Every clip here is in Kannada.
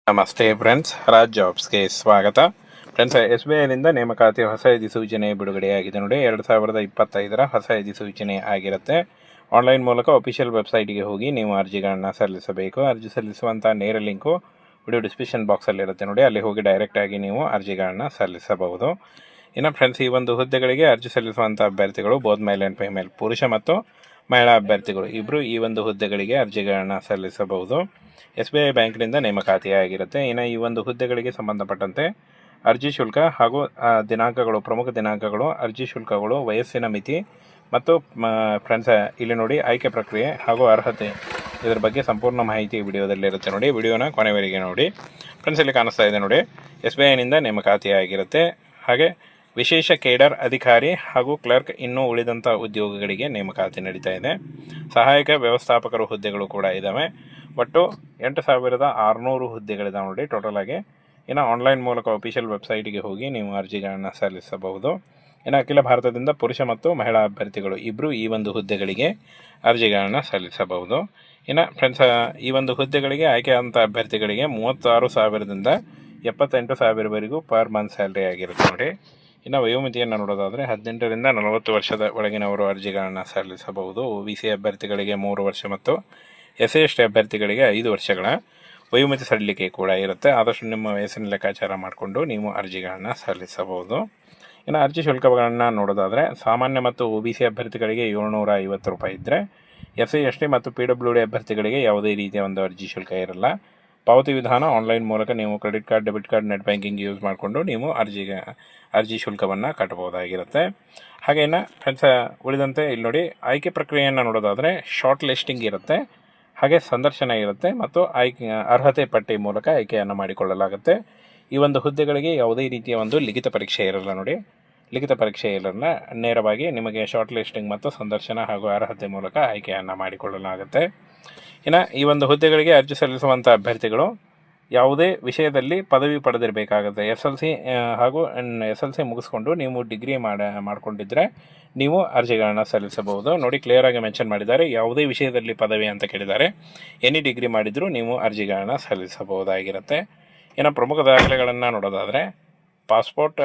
ನಮಸ್ತೆ ಫ್ರೆಂಡ್ಸ್, ರಾಜ್ ಜಾಬ್ಸ್ಗೆ ಸ್ವಾಗತ. ಫ್ರೆಂಡ್ಸ್, SBIನಿಂದ ನೇಮಕಾತಿ ಹೊಸ ಅಧಿಸೂಚನೆ ಬಿಡುಗಡೆಯಾಗಿದೆ ನೋಡಿ. 2025ರ ಹೊಸ ಅಧಿಸೂಚನೆ ಆಗಿರುತ್ತೆ. ಆನ್ಲೈನ್ ಮೂಲಕ ಅಫಿಷಿಯಲ್ ವೆಬ್ಸೈಟ್ಗೆ ಹೋಗಿ ನೀವು ಅರ್ಜಿಗಳನ್ನು ಸಲ್ಲಿಸಬೇಕು. ಅರ್ಜಿ ಸಲ್ಲಿಸುವಂಥ ನೇರ ಲಿಂಕು ವಿಡಿಯೋ ಡಿಸ್ಕ್ರಿಪ್ಷನ್ ಬಾಕ್ಸಲ್ಲಿ ಇರುತ್ತೆ ನೋಡಿ. ಅಲ್ಲಿ ಹೋಗಿ ಡೈರೆಕ್ಟಾಗಿ ನೀವು ಅರ್ಜಿಗಳನ್ನು ಸಲ್ಲಿಸಬಹುದು. ಇನ್ನು ಫ್ರೆಂಡ್ಸ್, ಈ ಒಂದು ಹುದ್ದೆಗಳಿಗೆ ಅರ್ಜಿ ಸಲ್ಲಿಸುವಂಥ ಅಭ್ಯರ್ಥಿಗಳು ಬೋತ್ ಮೇಲ್ ಆ್ಯಂಡ್ ಫಿಮೇಲ್, ಪುರುಷ ಮತ್ತು ಮಹಿಳಾ ಅಭ್ಯರ್ಥಿಗಳು ಇಬ್ಬರು ಈ ಒಂದು ಹುದ್ದೆಗಳಿಗೆ ಅರ್ಜಿಗಳನ್ನು ಸಲ್ಲಿಸಬಹುದು. SBI ಬ್ಯಾಂಕ್ನಿಂದ ನೇಮಕಾತಿಯಾಗಿರುತ್ತೆ. ಇನ್ನು ಈ ಒಂದು ಹುದ್ದೆಗಳಿಗೆ ಸಂಬಂಧಪಟ್ಟಂತೆ ಅರ್ಜಿ ಶುಲ್ಕ ಹಾಗೂ ದಿನಾಂಕಗಳು, ಪ್ರಮುಖ ದಿನಾಂಕಗಳು, ಅರ್ಜಿ ಶುಲ್ಕಗಳು, ವಯಸ್ಸಿನ ಮಿತಿ ಮತ್ತು ಫ್ರೆಂಡ್ಸ್ ಇಲ್ಲಿ ನೋಡಿ ಆಯ್ಕೆ ಪ್ರಕ್ರಿಯೆ ಹಾಗೂ ಅರ್ಹತೆ, ಇದರ ಬಗ್ಗೆ ಸಂಪೂರ್ಣ ಮಾಹಿತಿ ವಿಡಿಯೋದಲ್ಲಿರುತ್ತೆ ನೋಡಿ. ವಿಡಿಯೋನ ಕೊನೆವರೆಗೆ ನೋಡಿ. ಫ್ರೆಂಡ್ಸ್, ಇಲ್ಲಿ ಕಾಣಿಸ್ತಾ ಇದೆ ನೋಡಿ, SBIನಿಂದ ನೇಮಕಾತಿಯಾಗಿರುತ್ತೆ. ಹಾಗೆ ವಿಶೇಷ ಕೇಡರ್ ಅಧಿಕಾರಿ ಹಾಗೂ ಕ್ಲರ್ಕ್ ಇನ್ನೂ ಉಳಿದಂಥ ಉದ್ಯೋಗಗಳಿಗೆ ನೇಮಕಾತಿ ನಡೀತಾ ಇದೆ. ಸಹಾಯಕ ವ್ಯವಸ್ಥಾಪಕರು ಹುದ್ದೆಗಳು ಕೂಡ ಇದ್ದಾವೆ. ಒಟ್ಟು 8600 ಹುದ್ದೆಗಳಿದಾವೆ ನೋಡಿ ಟೋಟಲ್ ಆಗಿ. ಇನ್ನು ಆನ್ಲೈನ್ ಮೂಲಕ ಅಫಿಷಿಯಲ್ ವೆಬ್ಸೈಟಿಗೆ ಹೋಗಿ ನೀವು ಅರ್ಜಿಗಳನ್ನು ಸಲ್ಲಿಸಬಹುದು. ಇನ್ನು ಅಖಿಲ ಭಾರತದಿಂದ ಪುರುಷ ಮತ್ತು ಮಹಿಳಾ ಅಭ್ಯರ್ಥಿಗಳು ಇಬ್ಬರು ಈ ಒಂದು ಹುದ್ದೆಗಳಿಗೆ ಅರ್ಜಿಗಳನ್ನು ಸಲ್ಲಿಸಬಹುದು. ಇನ್ನು ಫ್ರೆಂಡ್ಸ್, ಈ ಒಂದು ಹುದ್ದೆಗಳಿಗೆ ಆಯ್ಕೆಯಾದಂಥ ಅಭ್ಯರ್ಥಿಗಳಿಗೆ 36,000ದಿಂದ 78,000ವರೆಗೂ ಪರ್ ಮಂತ್ ಸ್ಯಾಲ್ರಿ ಆಗಿರುತ್ತೆ ನೋಡಿ. ಇನ್ನು ವಯೋಮಿತಿಯನ್ನು ನೋಡೋದಾದರೆ 18ರಿಂದ 40 ವರ್ಷದ ಒಳಗಿನವರು ಅರ್ಜಿಗಳನ್ನು ಸಲ್ಲಿಸಬಹುದು. OBC ಅಭ್ಯರ್ಥಿಗಳಿಗೆ 3 ವರ್ಷ ಮತ್ತು SC/ST ಅಭ್ಯರ್ಥಿಗಳಿಗೆ 5 ವರ್ಷಗಳ ವಯೋಮಿತಿ ಸಡಿಲಿಕೆ ಕೂಡ ಇರುತ್ತೆ. ಆದಷ್ಟು ನಿಮ್ಮ ವಯಸ್ಸಿನ ಲೆಕ್ಕಾಚಾರ ಮಾಡಿಕೊಂಡು ನೀವು ಅರ್ಜಿಗಳನ್ನು ಸಲ್ಲಿಸಬಹುದು. ಇನ್ನು ಅರ್ಜಿ ಶುಲ್ಕಗಳನ್ನು ನೋಡೋದಾದರೆ ಸಾಮಾನ್ಯ ಮತ್ತು OBC ಅಭ್ಯರ್ಥಿಗಳಿಗೆ 750 ರೂಪಾಯಿ ಇದ್ದರೆ, SC/ST ಮತ್ತು PWD ಅಭ್ಯರ್ಥಿಗಳಿಗೆ ಯಾವುದೇ ರೀತಿಯ ಒಂದು ಅರ್ಜಿ ಶುಲ್ಕ ಇರಲ್ಲ. ಪಾವತಿ ವಿಧಾನ ಆನ್ಲೈನ್ ಮೂಲಕ ನೀವು credit card, debit card, net banking use ಮಾಡಿಕೊಂಡು ನೀವು ಅರ್ಜಿ ಶುಲ್ಕವನ್ನು ಕಟ್ಟಬಹುದಾಗಿರುತ್ತೆ. ಹಾಗೇನ ಫ್ರೆಂಡ್ಸ್, ಉಳಿದಂತೆ ಇಲ್ಲಿ ನೋಡಿ ಆಯ್ಕೆ ಪ್ರಕ್ರಿಯೆಯನ್ನು ನೋಡೋದಾದರೆ ಶಾರ್ಟ್ ಲಿಸ್ಟಿಂಗ್ ಇರುತ್ತೆ, ಹಾಗೆ ಸಂದರ್ಶನ ಇರುತ್ತೆ ಮತ್ತು ಅರ್ಹತೆ ಪಟ್ಟಿ ಮೂಲಕ ಆಯ್ಕೆಯನ್ನು ಮಾಡಿಕೊಳ್ಳಲಾಗುತ್ತೆ. ಈ ಒಂದು ಹುದ್ದೆಗಳಿಗೆ ಯಾವುದೇ ರೀತಿಯ ಒಂದು ಲಿಖಿತ ಪರೀಕ್ಷೆ ಇರಲ್ಲ ನೋಡಿ. ಲಿಖಿತ ಪರೀಕ್ಷೆ ಇರಲ್ಲ, ನೇರವಾಗಿ ನಿಮಗೆ ಶಾರ್ಟ್ ಲಿಸ್ಟಿಂಗ್ ಮತ್ತು ಸಂದರ್ಶನ ಹಾಗೂ ಅರ್ಹತೆ ಮೂಲಕ ಆಯ್ಕೆಯನ್ನು ಮಾಡಿಕೊಳ್ಳಲಾಗುತ್ತೆ. ಇನ್ನು ಈ ಒಂದು ಹುದ್ದೆಗಳಿಗೆ ಅರ್ಜಿ ಸಲ್ಲಿಸುವಂಥ ಅಭ್ಯರ್ಥಿಗಳು ಯಾವುದೇ ವಿಷಯದಲ್ಲಿ ಪದವಿ ಪಡೆದಿರಬೇಕಾಗುತ್ತೆ. SLC ಹಾಗೂ SLC ಮುಗಿಸ್ಕೊಂಡು ನೀವು ಡಿಗ್ರಿ ಮಾಡಿಕೊಂಡಿದ್ದರೆ ನೀವು ಅರ್ಜಿಗಳನ್ನು ಸಲ್ಲಿಸಬಹುದು ನೋಡಿ. ಕ್ಲಿಯರಾಗಿ ಮೆನ್ಷನ್ ಮಾಡಿದ್ದಾರೆ, ಯಾವುದೇ ವಿಷಯದಲ್ಲಿ ಪದವಿ ಅಂತ ಕೇಳಿದ್ದಾರೆ. ಎನಿ ಡಿಗ್ರಿ ಮಾಡಿದರೂ ನೀವು ಅರ್ಜಿಗಳನ್ನು ಸಲ್ಲಿಸಬಹುದಾಗಿರುತ್ತೆ. ಇನ್ನು ಪ್ರಮುಖ ದಾಖಲೆಗಳನ್ನು ನೋಡೋದಾದರೆ ಪಾಸ್ಪೋರ್ಟ್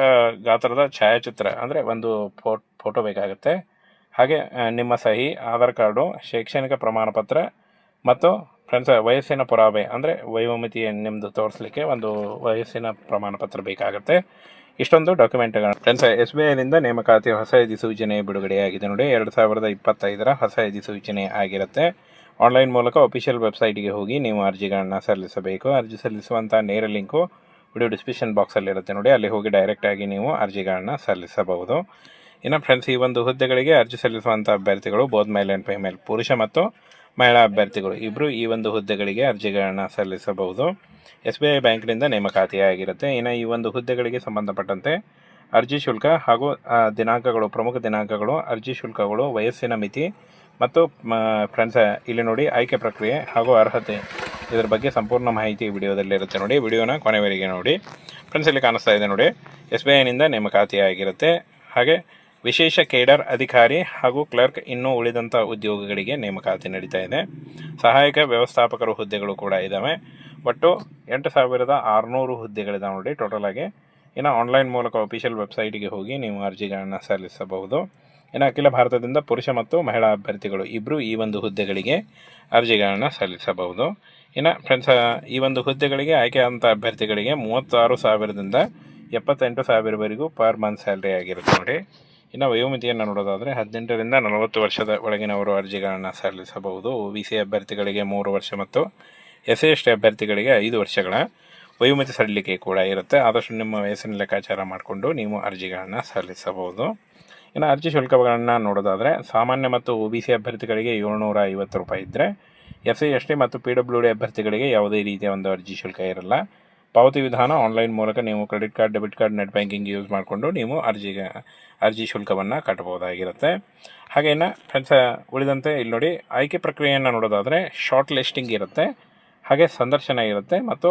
ಗಾತ್ರದ ಛಾಯಾಚಿತ್ರ ಅಂದರೆ ಒಂದು ಫೋಟೋ ಬೇಕಾಗುತ್ತೆ. ಹಾಗೆ ನಿಮ್ಮ ಸಹಿ, ಆಧಾರ್ ಕಾರ್ಡು, ಶೈಕ್ಷಣಿಕ ಪ್ರಮಾಣ ಪತ್ರ ಮತ್ತು ಫ್ರೆಂಡ್ಸ್ ವಯಸ್ಸಿನ ಪುರಾವೆ ಅಂದರೆ ವಯೋಮಿತಿ ನಿಮ್ಮದು ತೋರಿಸಲಿಕ್ಕೆ ಒಂದು ವಯಸ್ಸಿನ ಪ್ರಮಾಣ ಪತ್ರ ಬೇಕಾಗುತ್ತೆ. ಇಷ್ಟೊಂದು ಡಾಕ್ಯುಮೆಂಟ್ಗಳು. ಫ್ರೆಂಡ್ಸ್, SBIನಿಂದ ನೇಮಕಾತಿ ಹೊಸ ಅಧಿಸೂಚನೆ ಬಿಡುಗಡೆಯಾಗಿದೆ ನೋಡಿ. 2025ರ ಹೊಸ ಅಧಿಸೂಚನೆ ಆಗಿರುತ್ತೆ. ಆನ್ಲೈನ್ ಮೂಲಕ ಅಫಿಷಿಯಲ್ ವೆಬ್ಸೈಟ್ಗೆ ಹೋಗಿ ನೀವು ಅರ್ಜಿಗಳನ್ನು ಸಲ್ಲಿಸಬೇಕು. ಅರ್ಜಿ ಸಲ್ಲಿಸುವಂಥ ನೇರ ಲಿಂಕು ವಿಡಿಯೋ ಡಿಸ್ಕ್ರಿಪ್ಷನ್ ಬಾಕ್ಸಲ್ಲಿ ಇರುತ್ತೆ ನೋಡಿ. ಅಲ್ಲಿ ಹೋಗಿ ಡೈರೆಕ್ಟಾಗಿ ನೀವು ಅರ್ಜಿಗಳನ್ನು ಸಲ್ಲಿಸಬಹುದು. ಇನ್ನು ಫ್ರೆಂಡ್ಸ್, ಈ ಒಂದು ಹುದ್ದೆಗಳಿಗೆ ಅರ್ಜಿ ಸಲ್ಲಿಸುವಂಥ ಅಭ್ಯರ್ಥಿಗಳು ಬೋತ್ ಮೇಲ್ ಆ್ಯಂಡ್ ಫಿಮೇಲ್, ಪುರುಷ ಮತ್ತು ಮಹಿಳಾ ಅಭ್ಯರ್ಥಿಗಳು ಇಬ್ಬರು ಈ ಒಂದು ಹುದ್ದೆಗಳಿಗೆ ಅರ್ಜಿಗಳನ್ನು ಸಲ್ಲಿಸಬಹುದು. SBI ಬ್ಯಾಂಕ್ನಿಂದ ನೇಮಕಾತಿಯಾಗಿರುತ್ತೆ. ಇನ್ನು ಈ ಒಂದು ಹುದ್ದೆಗಳಿಗೆ ಸಂಬಂಧಪಟ್ಟಂತೆ ಅರ್ಜಿ ಶುಲ್ಕ ಹಾಗೂ ದಿನಾಂಕಗಳು, ಪ್ರಮುಖ ದಿನಾಂಕಗಳು, ಅರ್ಜಿ ಶುಲ್ಕಗಳು, ವಯಸ್ಸಿನ ಮಿತಿ ಮತ್ತು ಫ್ರೆಂಡ್ಸ್ ಇಲ್ಲಿ ನೋಡಿ ಆಯ್ಕೆ ಪ್ರಕ್ರಿಯೆ ಹಾಗೂ ಅರ್ಹತೆ, ಇದರ ಬಗ್ಗೆ ಸಂಪೂರ್ಣ ಮಾಹಿತಿ ವಿಡಿಯೋದಲ್ಲಿರುತ್ತೆ ನೋಡಿ. ವಿಡಿಯೋನ ಕೊನೆವರೆಗೆ ನೋಡಿ. ಫ್ರೆಂಡ್ಸ್, ಇಲ್ಲಿ ಕಾಣಿಸ್ತಾ ಇದೆ ನೋಡಿ, SBIನಿಂದ ನೇಮಕಾತಿಯಾಗಿರುತ್ತೆ. ಹಾಗೆ ವಿಶೇಷ ಕೇಡರ್ ಅಧಿಕಾರಿ ಹಾಗೂ ಕ್ಲರ್ಕ್ ಇನ್ನೂ ಉಳಿದಂಥ ಉದ್ಯೋಗಗಳಿಗೆ ನೇಮಕಾತಿ ನಡೀತಾ ಇದೆ. ಸಹಾಯಕ ವ್ಯವಸ್ಥಾಪಕರು ಹುದ್ದೆಗಳು ಕೂಡ ಇದ್ದಾವೆ. ಒಟ್ಟು 8600 ಹುದ್ದೆಗಳಿದಾವೆ ನೋಡಿ ಟೋಟಲ್ ಆಗಿ. ಇನ್ನು ಆನ್ಲೈನ್ ಮೂಲಕ ಅಫಿಷಿಯಲ್ ವೆಬ್ಸೈಟಿಗೆ ಹೋಗಿ ನೀವು ಅರ್ಜಿಗಳನ್ನು ಸಲ್ಲಿಸಬಹುದು. ಇನ್ನು ಅಖಿಲ ಭಾರತದಿಂದ ಪುರುಷ ಮತ್ತು ಮಹಿಳಾ ಅಭ್ಯರ್ಥಿಗಳು ಇಬ್ಬರು ಈ ಒಂದು ಹುದ್ದೆಗಳಿಗೆ ಅರ್ಜಿಗಳನ್ನು ಸಲ್ಲಿಸಬಹುದು. ಇನ್ನು ಫ್ರೆಂಡ್ಸ್, ಈ ಒಂದು ಹುದ್ದೆಗಳಿಗೆ ಆಯ್ಕೆಯಾದಂಥ ಅಭ್ಯರ್ಥಿಗಳಿಗೆ 36,000ದಿಂದ 78,000ವರೆಗೂ ಪರ್ ಮಂತ್ ಸ್ಯಾಲ್ರಿ ಆಗಿರುತ್ತೆ ನೋಡಿ. ಇನ್ನು ವಯೋಮಿತಿಯನ್ನು ನೋಡೋದಾದರೆ 18ರಿಂದ 40 ವರ್ಷದ ಒಳಗಿನವರು ಅರ್ಜಿಗಳನ್ನು ಸಲ್ಲಿಸಬಹುದು. OBC ಅಭ್ಯರ್ಥಿಗಳಿಗೆ 3 ವರ್ಷ ಮತ್ತು SC/ST ಅಭ್ಯರ್ಥಿಗಳಿಗೆ 5 ವರ್ಷಗಳ ವಯೋಮಿತಿ ಸಡಿಲಿಕೆ ಕೂಡ ಇರುತ್ತೆ. ಆದಷ್ಟು ನಿಮ್ಮ ವಯಸ್ಸಿನ ಲೆಕ್ಕಾಚಾರ ಮಾಡಿಕೊಂಡು ನೀವು ಅರ್ಜಿಗಳನ್ನು ಸಲ್ಲಿಸಬಹುದು. ಇನ್ನು ಅರ್ಜಿ ಶುಲ್ಕಗಳನ್ನು ನೋಡೋದಾದರೆ ಸಾಮಾನ್ಯ ಮತ್ತು OBC ಅಭ್ಯರ್ಥಿಗಳಿಗೆ 750 ರೂಪಾಯಿ ಇದ್ದರೆ, SC/ST ಮತ್ತು PWD ಅಭ್ಯರ್ಥಿಗಳಿಗೆ ಯಾವುದೇ ರೀತಿಯ ಒಂದು ಅರ್ಜಿ ಶುಲ್ಕ ಇರಲ್ಲ. ಪಾವತಿ ವಿಧಾನ ಆನ್ಲೈನ್ ಮೂಲಕ ನೀವು credit card, debit card, net banking use ಮಾಡಿಕೊಂಡು ನೀವು ಅರ್ಜಿ ಶುಲ್ಕವನ್ನು ಕಟ್ಟಬಹುದಾಗಿರುತ್ತೆ. ಹಾಗೇನ ಫ್ರೆಂಡ್ಸ್, ಉಳಿದಂತೆ ಇಲ್ಲಿ ನೋಡಿ ಆಯ್ಕೆ ಪ್ರಕ್ರಿಯೆಯನ್ನು ನೋಡೋದಾದರೆ ಶಾರ್ಟ್ ಲಿಸ್ಟಿಂಗ್ ಇರುತ್ತೆ, ಹಾಗೆ ಸಂದರ್ಶನ ಇರುತ್ತೆ ಮತ್ತು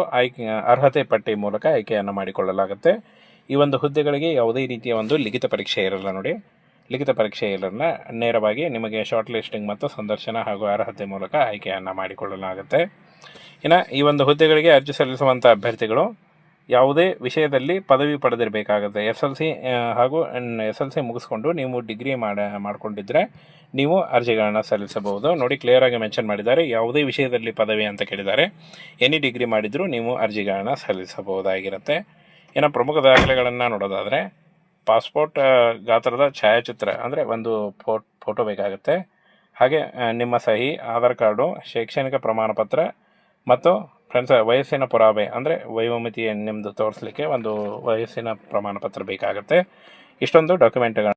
ಅರ್ಹತೆ ಪಟ್ಟಿ ಮೂಲಕ ಆಯ್ಕೆಯನ್ನು ಮಾಡಿಕೊಳ್ಳಲಾಗುತ್ತೆ. ಈ ಒಂದು ಹುದ್ದೆಗಳಿಗೆ ಯಾವುದೇ ರೀತಿಯ ಒಂದು ಲಿಖಿತ ಪರೀಕ್ಷೆ ಇರಲ್ಲ ನೋಡಿ. ಲಿಖಿತ ಪರೀಕ್ಷೆ ಇರಲ್ಲ, ನೇರವಾಗಿ ನಿಮಗೆ ಶಾರ್ಟ್ ಲಿಸ್ಟಿಂಗ್ ಮತ್ತು ಸಂದರ್ಶನ ಹಾಗೂ ಅರ್ಹತೆ ಮೂಲಕ ಆಯ್ಕೆಯನ್ನು ಮಾಡಿಕೊಳ್ಳಲಾಗುತ್ತೆ. ಇನ್ನು ಈ ಒಂದು ಹುದ್ದೆಗಳಿಗೆ ಅರ್ಜಿ ಸಲ್ಲಿಸುವಂಥ ಅಭ್ಯರ್ಥಿಗಳು ಯಾವುದೇ ವಿಷಯದಲ್ಲಿ ಪದವಿ ಪಡೆದಿರಬೇಕಾಗುತ್ತೆ. SLC ಹಾಗೂ SLC ಮುಗಿಸ್ಕೊಂಡು ನೀವು ಡಿಗ್ರಿ ಮಾಡಿಕೊಂಡಿದ್ದರೆ ನೀವು ಅರ್ಜಿಗಳನ್ನು ಸಲ್ಲಿಸಬಹುದು. ನೋಡಿ, ಕ್ಲಿಯರಾಗಿ ಮೆನ್ಷನ್ ಮಾಡಿದ್ದಾರೆ. ಯಾವುದೇ ವಿಷಯದಲ್ಲಿ ಪದವಿ ಅಂತ ಕೇಳಿದ್ದಾರೆ. ಎನಿ ಡಿಗ್ರಿ ಮಾಡಿದರೂ ನೀವು ಅರ್ಜಿಗಳನ್ನು ಸಲ್ಲಿಸಬಹುದಾಗಿರುತ್ತೆ. ಇನ್ನು ಪ್ರಮುಖ ದಾಖಲೆಗಳನ್ನು ನೋಡೋದಾದರೆ ಪಾಸ್ಪೋರ್ಟ್ ಗಾತ್ರದ ಛಾಯಾಚಿತ್ರ ಅಂದರೆ ಒಂದು ಫೋಟೋ ಬೇಕಾಗುತ್ತೆ. ಹಾಗೆ ನಿಮ್ಮ ಸಹಿ, ಆಧಾರ್ ಕಾರ್ಡು, ಶೈಕ್ಷಣಿಕ ಪ್ರಮಾಣ ಪತ್ರ ಮತ್ತು ಫ್ರೆಂಡ್ಸ್ ವಯಸ್ಸಿನ ಪುರಾವೆ ಅಂದರೆ ವಯೋಮಿತಿ ನಿಮ್ಮದು ತೋರಿಸಲಿಕ್ಕೆ ಒಂದು ವಯಸ್ಸಿನ ಪ್ರಮಾಣ ಪತ್ರ ಬೇಕಾಗುತ್ತೆ. ಇಷ್ಟೊಂದು ಡಾಕ್ಯುಮೆಂಟ್ಗಳು